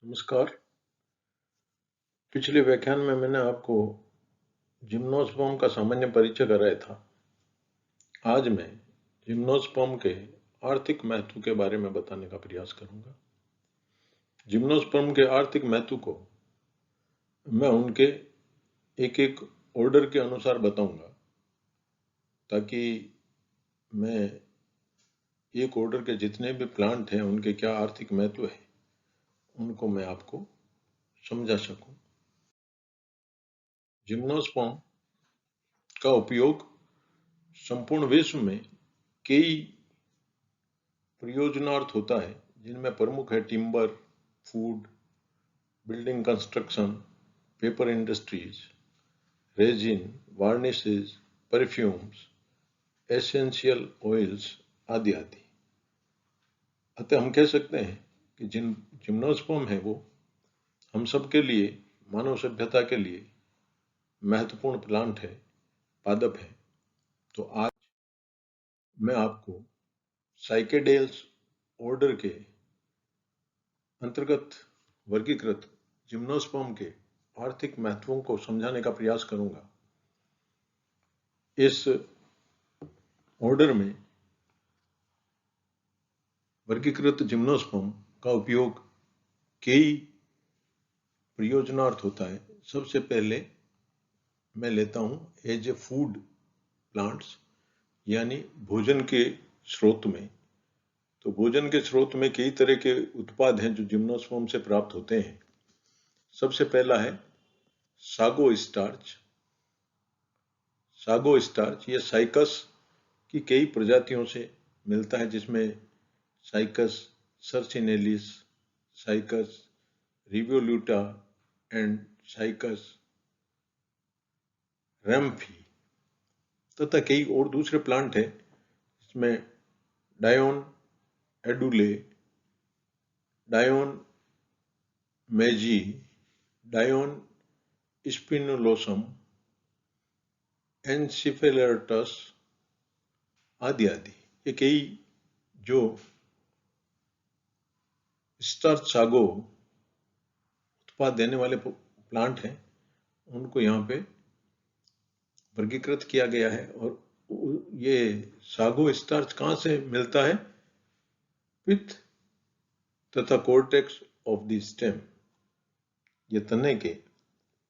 नमस्कार। पिछले व्याख्यान में मैंने आपको जिम्नोस्पर्म का सामान्य परिचय कराया था। आज मैं जिम्नोस्पर्म के आर्थिक महत्व के बारे में बताने का प्रयास करूंगा। जिम्नोस्पर्म के आर्थिक महत्व को मैं उनके एक एक ऑर्डर के अनुसार बताऊंगा, ताकि मैं एक ऑर्डर के जितने भी प्लांट हैं उनके क्या आर्थिक महत्व है उनको मैं आपको समझा सकूं। जिम्नोस्पर्म का उपयोग संपूर्ण विश्व में कई प्रयोजनार्थ होता है, जिनमें प्रमुख है timber, food, building construction, paper industries, resin, varnishes, perfumes, essential oils आदि आदि। अतः हम कह सकते हैं कि जिम्नोस्पर्म है वो हम सब के लिए, मानव सभ्यता के लिए महत्वपूर्ण प्लांट है, पादप है। तो आज मैं आपको साइकेडेल्स ऑर्डर के अंतर्गत वर्गीकृत जिम्नोस्पर्म के आर्थिक महत्वों को समझाने का प्रयास करूंगा। इस ऑर्डर में वर्गीकृत जिम्नोस्पर्म का उपयोग कई प्रयोजनार्थ होता है। सबसे पहले मैं लेता हूं एज ए फूड प्लांट्स, यानी भोजन के स्रोत में। तो भोजन के स्रोत में कई तरह के उत्पाद हैं जो जिम्नोस्पर्म से प्राप्त होते हैं। सबसे पहला है सागो स्टार्च। सागो स्टार्च ये साइकस की कई प्रजातियों से मिलता है, जिसमें cycas सर्सिनेलिस, cycas revoluta and cycas रैम्फी तथा कई और दूसरे प्लांट हैं, जिसमें डायोन एडुले, डायोन मेजी, डायोन स्पिनुलोसम, एनसिफेलर्टस आदि आदि। ये कई जो स्टार्च सागो उत्पाद देने वाले प्लांट हैं उनको यहाँ पे वर्गीकृत किया गया है। और ये सागो स्टार्च कहाँ से मिलता है? पिथ तथा कोर्टेक्स ऑफ द स्टेम। ये तने के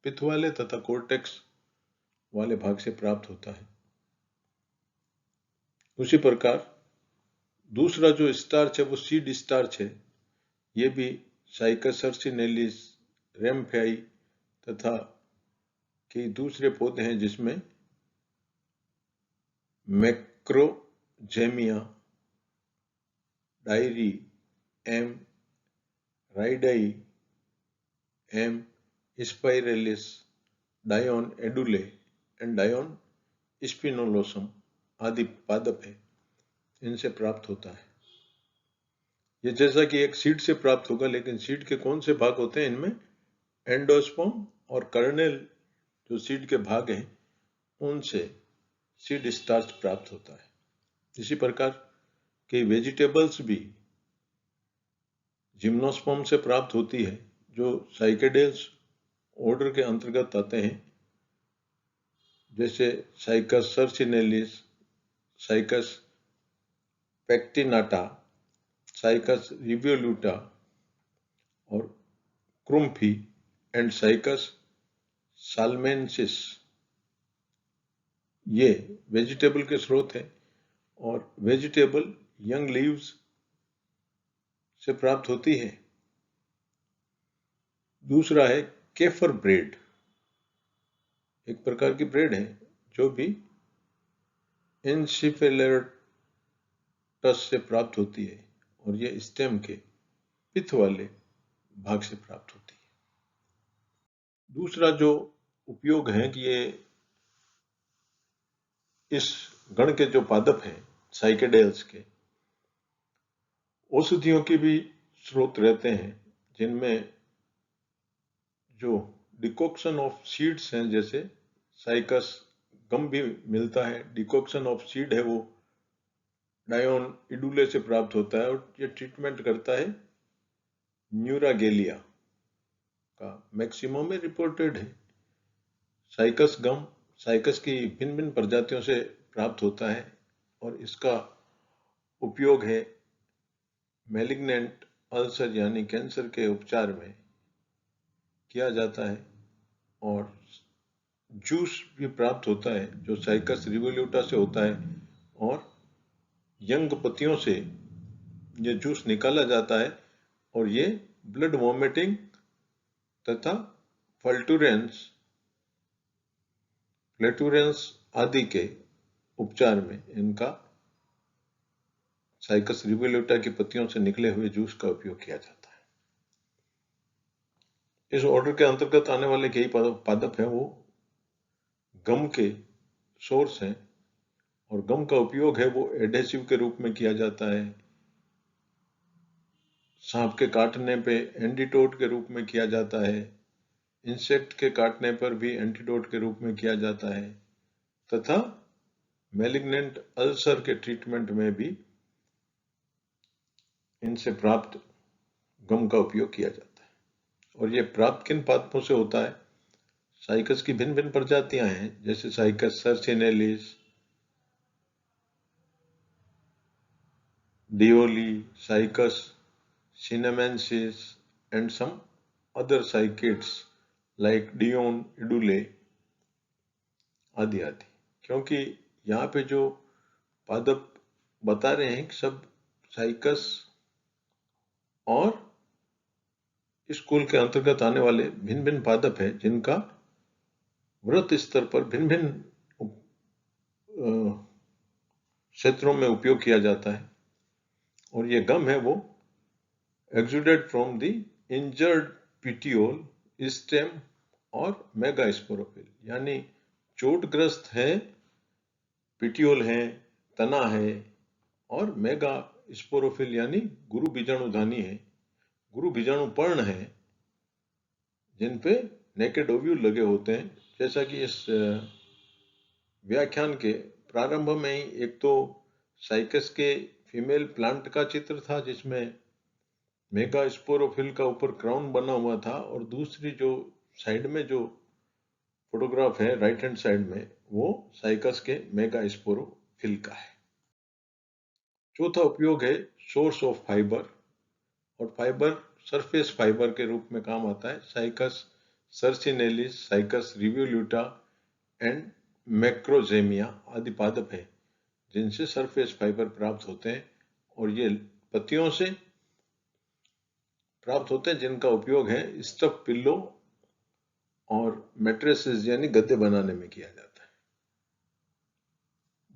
पिथ वाले तथा कोर्टेक्स वाले भाग से प्राप्त होता है। उसी प्रकार दूसरा जो स्टार्च है वो सीड स्टार्च है। ये भी साइकस सर्सिनेलिस, रेम्फाई तथा कई दूसरे पौधे हैं, जिसमें मैक्रोजेमिया, डायरी, एम राइडाई, एम स्पाइरेलिस, डायोन एडुले एंड डायोन स्पिनोलोसम आदि पादप है, इनसे प्राप्त होता है। ये जैसा कि एक सीड से प्राप्त होगा, लेकिन सीड के कौन से भाग होते हैं इनमें? एंडोस्पर्म और कर्नेल जो सीड के भाग हैं उनसे सीड स्टार्च प्राप्त होता है। इसी प्रकार कई वेजिटेबल्स भी जिम्नोस्पर्म से प्राप्त होती है, जो साइकेडेल्स ऑर्डर के अंतर्गत आते हैं, जैसे साइकस सर्सिनेलिस, साइकस पेक्टिनाटा, साइकस रिवोल्यूटा और क्रुम्फी एंड साइकस साल्मेंसिस। ये वेजिटेबल के स्रोत हैं और वेजिटेबल यंग लीव्स से प्राप्त होती है। दूसरा है केफर ब्रेड, एक प्रकार की ब्रेड है जो भी एनसिफेलेरटस से प्राप्त होती है और ये स्टेम के पिथ वाले भाग से प्राप्त होती है। दूसरा जो उपयोग है कि ये इस गण के जो पादप हैं साइकेडेल्स के, औषधियों के भी स्रोत रहते हैं, जिनमें जो डिकॉक्शन ऑफ सीड्स हैं, जैसे साइकस गम भी मिलता है। डिकॉक्शन ऑफ सीड है वो डायोन इडुले से प्राप्त होता है और ये ट्रीटमेंट करता है न्यूरागेलिया। का मैक्सिमम में रिपोर्टेड है। साइकस गम साइकस की भिन्न भिन्न प्रजातियों से प्राप्त होता है और इसका उपयोग है मैलिग्नेंट अल्सर यानी कैंसर के उपचार में किया जाता है। और जूस भी प्राप्त होता है जो साइकस रिवोल्यूटा से होता है और यंग पत्तियों से ये जूस निकाला जाता है और ये ब्लड वॉमिटिंग तथा फ्लैटूरेंस आदि के उपचार में इनका साइकस रिवोल्यूटा की पत्तियों से निकले हुए जूस का उपयोग किया जाता है। इस ऑर्डर के अंतर्गत आने वाले कई पादप हैं वो गम के सोर्स हैं और गम का उपयोग है वो एडेसिव के रूप में किया जाता है, सांप के काटने पे एंटीडोट के रूप में किया जाता है, इंसेक्ट के काटने पर भी एंटीडोट के रूप में किया जाता है तथा मैलिग्नेंट अल्सर के ट्रीटमेंट में भी इनसे प्राप्त गम का उपयोग किया जाता है। और ये प्राप्त किन पादपों से होता है? साइकस की भिन्न भिन्न प्रजातियां हैं जैसे साइकस सर्सिनेलिस, डिओली, साइकस सिनेमेंसिस and some other cycads like Dioon, edule आदि आदि। क्योंकि यहाँ पे जो पादप बता रहे हैं सब साइकस और इस कुल के अंतर्गत आने वाले भिन्न भिन्न पादप है जिनका वृत्त स्तर पर भिन्न भिन्न क्षेत्रों में उपयोग किया जाता है। और ये गम है वो exuded from the injured petiole, stem और मेगास्पोरोफिल, यानी चोटग्रस्त है पिटियोल है, तना है और मेगा स्पोरोफिल यानी गुरु बीजाणुधानी है, गुरु बीजाणु पर्ण है जिन पे नेकेड ओव्यूल लगे होते हैं। जैसा कि इस व्याख्यान के प्रारंभ में ही एक तो साइकस के फीमेल प्लांट का चित्र था जिसमें मेगा स्पोरोफिल का ऊपर क्राउन बना हुआ था और दूसरी जो साइड में जो फोटोग्राफ है राइट हैंड साइड में वो साइकस के मेगा स्पोरोफिल का है। चौथा उपयोग है सोर्स ऑफ फाइबर, और फाइबर सरफेस फाइबर के रूप में काम आता है। साइकस सर्सिनेलिस, साइकस रिवोल्यूटा एंड मैक्रोजेमिया आदि पादप है जिनसे सरफेस फाइबर प्राप्त होते हैं और ये पत्तियों से प्राप्त होते हैं जिनका उपयोग है स्टफ पिल्लो और मैट्रेसेस यानी गद्दे बनाने में किया जाता है।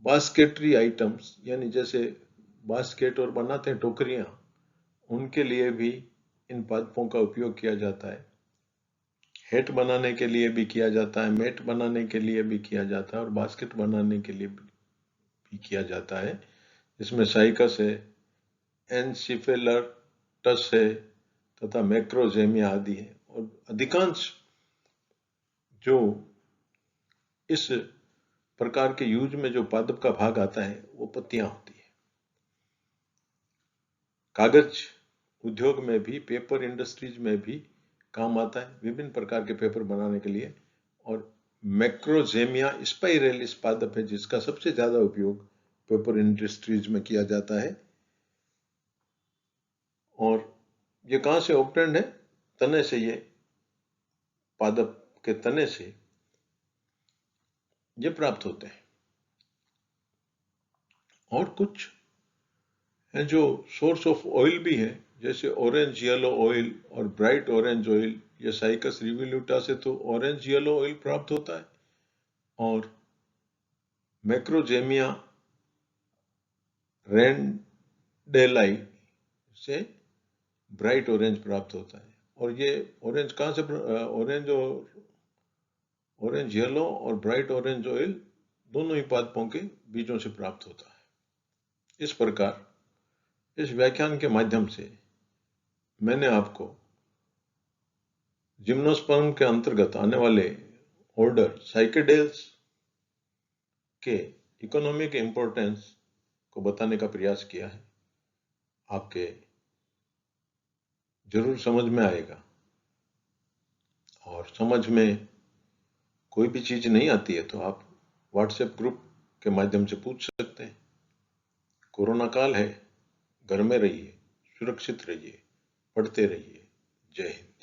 बास्केटरी आइटम्स यानी जैसे बास्केट और बनाते हैं टोकरियां, उनके लिए भी इन पादपों का उपयोग किया जाता है। हैट बनाने के लिए भी किया जाता है, मैट बनाने के लिए भी किया जाता है और बास्केट बनाने के लिए भी किया जाता है। इसमें साइकस है, एनसिफेलर्टस है तथा मैक्रोजेमिया आदि है। और अधिकांश जो इस प्रकार के यूज में जो पादप का भाग आता है वो पत्तियां होती है। कागज उद्योग में भी, पेपर इंडस्ट्रीज में भी काम आता है विभिन्न प्रकार के पेपर बनाने के लिए। और मैक्रोजेमिया स्पाइरेलिस पादप है जिसका सबसे ज्यादा उपयोग पेपर इंडस्ट्रीज में किया जाता है। और ये कहां से ऑब्टेन्ड है? तने से, ये पादप के तने से ये प्राप्त होते हैं। और कुछ है जो सोर्स ऑफ ऑयल भी है जैसे ऑरेंज येलो ऑयल और ब्राइट ऑरेंज ऑयल। ये साइकस रिवोल्यूटा से तो ऑरेंज येलो ऑयल प्राप्त होता है और मैक्रोजेमिया रेंडेलाई से ब्राइट ऑरेंज प्राप्त होता है। और ये ऑरेंज कहाँ से? ऑरेंज येलो और ब्राइट ऑरेंज ऑयल दोनों ही पादपों के बीजों से प्राप्त होता है। इस प्रकार इस व्याख्यान के माध्यम से मैंने आपको जिम्नोस्पर्म के अंतर्गत आने वाले ऑर्डर साइकेडेल्स के इकोनॉमिक इंपॉर्टेंस को बताने का प्रयास किया है। आपके जरूर समझ में आएगा। और समझ में कोई भी चीज़ नहीं आती है तो आप व्हाट्सएप ग्रुप के माध्यम से पूछ सकते हैं। कोरोना काल है, घर में रहिए, सुरक्षित रहिए, पढ़ते रहिए। जय हिंद।